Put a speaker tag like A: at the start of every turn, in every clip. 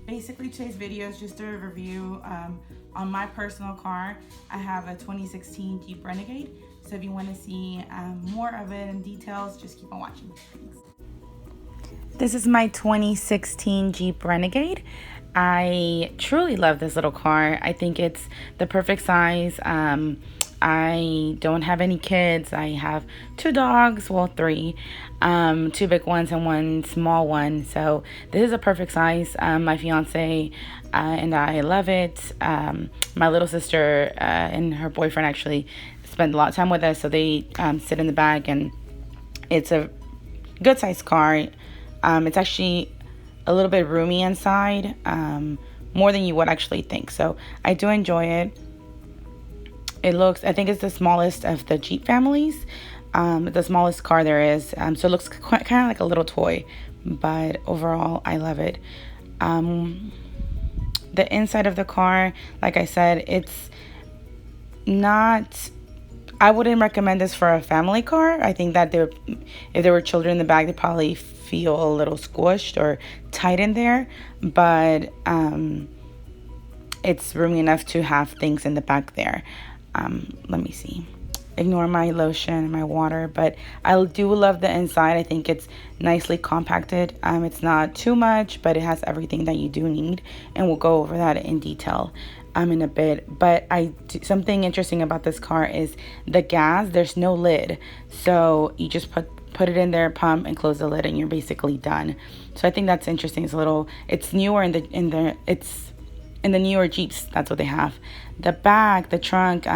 A: Basically today's video is just a review on my personal car. I have a 2016 Jeep Renegade, so if you want to see more of it and details, just keep on watching. Thanks. This is my 2016 Jeep Renegade. I truly love this little car. I think it's the perfect size. I don't have any kids. I have 2 dogs, well 3, 2 big ones and 1 small one. So this is a perfect size. My fiance and I love it. My little sister and her boyfriend actually spend a lot of time with us, so they sit in the back, and it's a good sized car. It's actually a little bit roomy inside, more than you would actually think. So I do enjoy it. I think it's the smallest of the Jeep families, the smallest car there is. So it looks kind of like a little toy, but overall I love it. The inside of the car, like I said, it's not, I wouldn't recommend this for a family car. I think that if there were children in the back, they'd probably feel a little squished or tight in there, but it's roomy enough to have things in the back there. Let me see. Ignore my lotion and my water, but I do love the inside. I think it's nicely compacted. It's not too much, but it has everything that you do need, and we'll go over that in detail in a bit. But something interesting about this car is the gas. There's no lid, so you just put it in there, pump, and close the lid, and you're basically done. So I think that's interesting. It's newer in the newer Jeeps. That's what they have. The back, the trunk,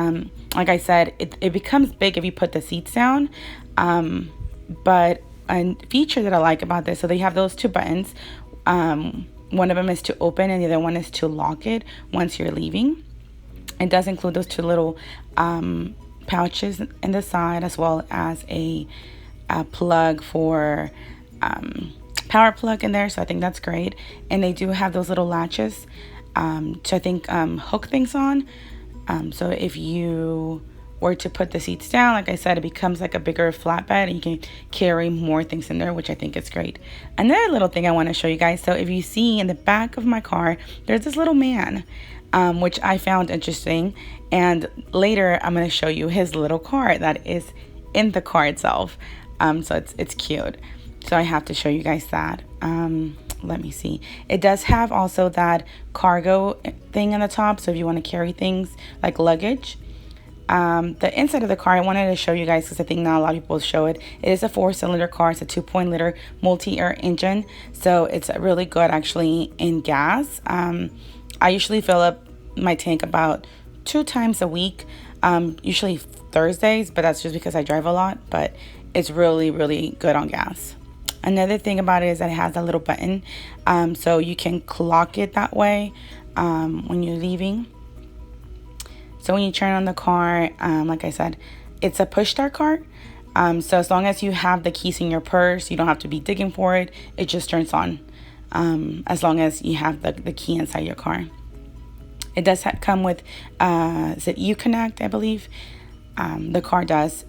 A: like I said, it becomes big if you put the seats down. But a feature that I like about this, so they have those 2 buttons. One of them is to open, and the other one is to lock it once you're leaving. It does include those 2 little pouches in the side, as well as a plug for power plug in there. So I think that's great. And they do have those little latches to, I think, hook things on. So if you were to put the seats down, like I said, it becomes like a bigger flatbed, and you can carry more things in there, which I think is great. Another little thing I want to show you guys. So if you see in the back of my car, there's this little man, which I found interesting. And later I'm going to show you his little car that is in the car itself. So it's cute. So I have to show you guys that. Let me see. It does have also that cargo thing on the top, so if you want to carry things like luggage. The inside of the car, I wanted to show you guys because I think not a lot of people show it. It is a 4-cylinder car. It's a 2.0-liter multi-air engine, so it's really good actually in gas. I usually fill up my tank about 2 times a week, usually Thursdays, but that's just because I drive a lot. But it's really, really good on gas. Another thing about it is that it has a little button, so you can clock it that way when you're leaving. So when you turn on the car, like I said, it's a push start car. So as long as you have the keys in your purse, you don't have to be digging for it. It just turns on as long as you have the key inside your car. It does come with, is it Uconnect, I believe? The car does.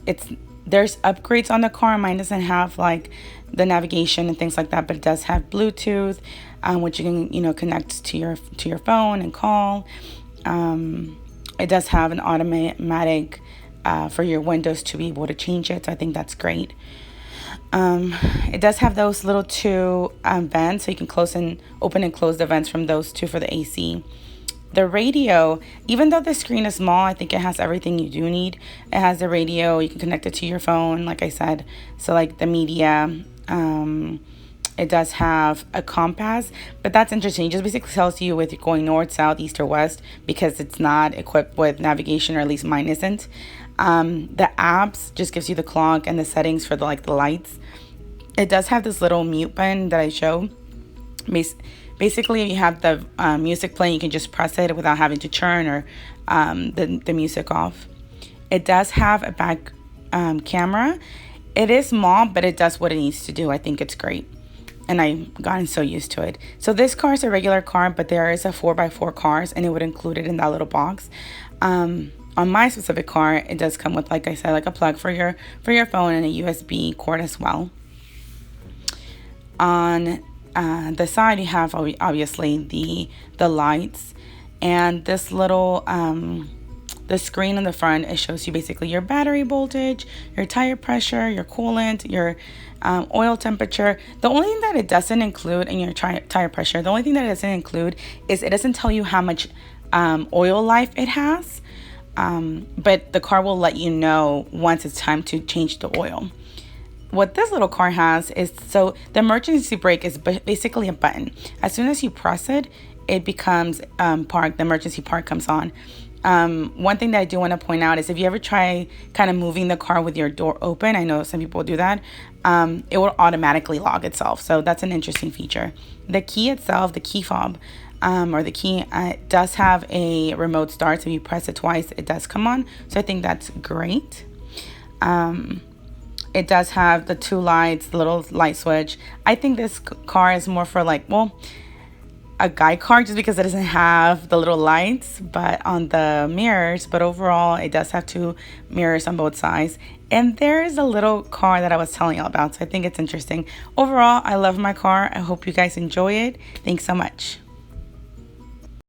A: There's upgrades on the car. Mine doesn't have like the navigation and things like that, but it does have Bluetooth, which you can connect to your phone and call. It does have an automatic for your windows to be able to change it, so I think that's great. It does have those little 2 vents, so you can open and close the vents from those 2 for the AC. The radio, even though the screen is small, I think it has everything you do need. It has the radio. You can connect it to your phone, like I said. So like the media. It does have a compass, but that's interesting. It just basically tells you if you're going north, south, east, or west, because it's not equipped with navigation, or at least mine isn't. The apps just gives you the clock and the settings for the lights. It does have this little mute button that I show. Basically, if you have the music playing, you can just press it without having to turn or the music off. It does have a back camera. It is small, but it does what it needs to do. I think it's great, and I've gotten so used to it. So this car is a regular car, but there is a 4x4 cars, and it would include it in that little box. On my specific car, it does come with, like I said, like a plug for your phone and a USB cord as well. On The side you have obviously the lights, and this little the screen on the front. It shows you basically your battery voltage, your tire pressure, your coolant, your oil temperature. The only thing that it doesn't include in your tire pressure, the only thing that it doesn't include is it doesn't tell you how much oil life it has. But the car will let you know once it's time to change the oil. What this little car has is, so the emergency brake is basically a button. As soon as you press it, it becomes park. The emergency park comes on. One thing that I do want to point out is if you ever try kind of moving the car with your door open, I know some people do that, it will automatically lock itself. So that's an interesting feature. The key itself, the key fob, or the key, does have a remote start. So if you press it twice, it does come on. So I think that's great. It does have the two lights, the little light switch. I think this car is more for like, well, a guy car just because it doesn't have the little lights but on the mirrors, but overall it does have two mirrors on both sides. And there is a little car that I was telling you about, so I think it's interesting. Overall, I love my car. I hope you guys enjoy it. Thanks so much.